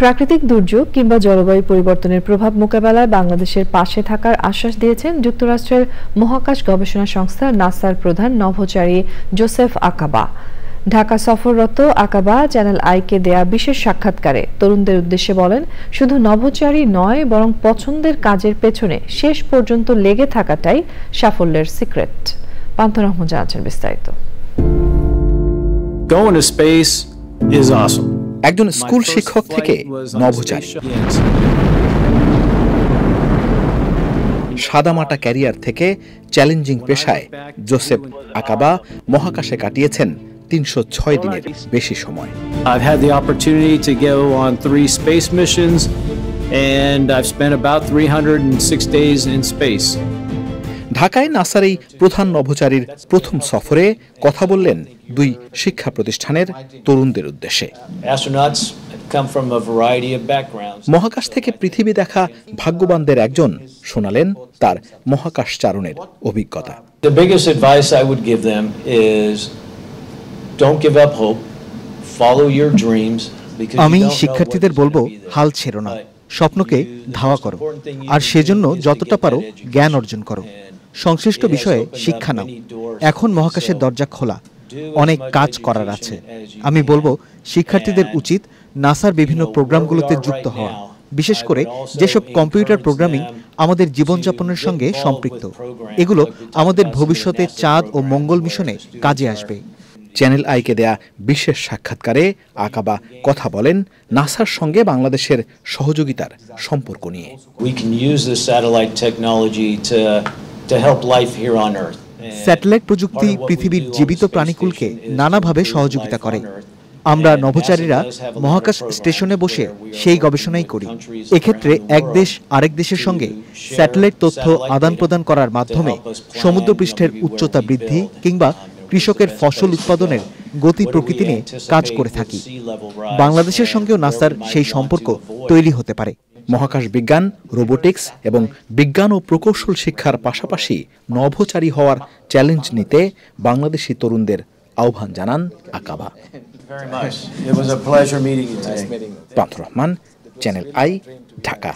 প্রাকৃতিক দুর্যোগ কিংবা জলবায়ু পরিবর্তনের প্রভাব মোকাবেলায় বাংলাদেশের পাশে থাকার আশ্বাস দিয়েছেন যুক্তরাষ্ট্রের মহাকাশ গবেষণা সংস্থা নাসার প্রধান নভোচারী জোসেফ আকাবা। ঢাকা সফররত আকাবা চ্যানেল আইকে দেয়া বিশেষ সাক্ষাৎকারে তরুণদের উদ্দেশ্যে বলেন, শুধু নভোচারী নয় বরং পছন্দের কাজের পেছনে শেষ পর্যন্ত লেগে থাকাটাই সাফল্যের সিক্রেট। পান্থ রহমান জানাচ্ছেন বিস্তারিত। Going to space is awesome. একজন স্কুল শিক্ষক থেকে নভোচারী, সাদামাটা ক্যারিয়ার থেকে চ্যালেঞ্জিং পেশায় জোসেফ আকাবা মহাকাশে কাটিয়েছেন ৩০৬ দিনের বেশি সময়। I've had the opportunity to go on 3 space missions and I've spent about 306 days in space. ঢাকায় নাসার এই প্রধান নভোচারীর প্রথম সফরে কথা বললেন 2 শিক্ষা প্রতিষ্ঠানের তরুণদের উদ্দেশ্যে। মহাকাশ থেকে পৃথিবী দেখা ভাগ্যবানদের একজন শোনালেন তার মহাকাশ চারণের অভিজ্ঞতা। The biggest advice I would give them is don't give up hope, follow your dreams. আমি শিক্ষার্থীদের বলবো, হাল ছেড়ো না, স্বপ্নকে ধাওয়া করো, আর সেজন্য যতটা পারো জ্ঞান অর্জন করো। সংশ্লিষ্ট বিষয়ে শিক্ষা নাও। এখন মহাকাশের দরজা খোলা, অনেক কাজ করার আছে। আমি বলবো শিক্ষার্থীদের উচিত নাসার বিভিন্ন প্রোগ্রামগুলোতে যুক্ত হওয়া, বিশেষ করে যেসব কম্পিউটার প্রোগ্রামিং আমাদের জীবনযাপনের সঙ্গে সম্পৃক্ত। এগুলো আমাদের ভবিষ্যতে চাঁদ ও মঙ্গল মিশনে কাজে আসবে। চ্যানেল আইকে দেয়া বিশেষ সাক্ষাৎকারে আকাবা কথা বলেন নাসার সঙ্গে বাংলাদেশের সহযোগিতার সম্পর্ক নিয়ে। স্যাটেলাইট প্রযুক্তি পৃথিবীর জীবিত প্রাণীকুলকে নানাভাবে সহযোগিতা করে। আমরা নভোচারীরা মহাকাশ স্টেশনে বসে সেই গবেষণাই করি। এক্ষেত্রে এক দেশ আরেক দেশের সঙ্গে স্যাটেলাইট তথ্য আদান প্রদান করার মাধ্যমে সমুদ্রপৃষ্ঠের উচ্চতা বৃদ্ধি কিংবা কৃষকের ফসল উৎপাদনের গতি প্রকৃতি নিয়ে কাজ করে থাকি। বাংলাদেশের সঙ্গেও নাসার সেই সম্পর্ক তৈরি হতে পারে। মহাকাশ বিজ্ঞান, রোবোটিক্স এবং বিজ্ঞান ও প্রকৌশল শিক্ষার পাশাপাশি নভোচারী হওয়ার চ্যালেঞ্জ নিতে বাংলাদেশি তরুণদের আহ্বান জানান আকাবা। It was a pleasure meeting you today. Pantho Rahman, Channel i, Dhaka.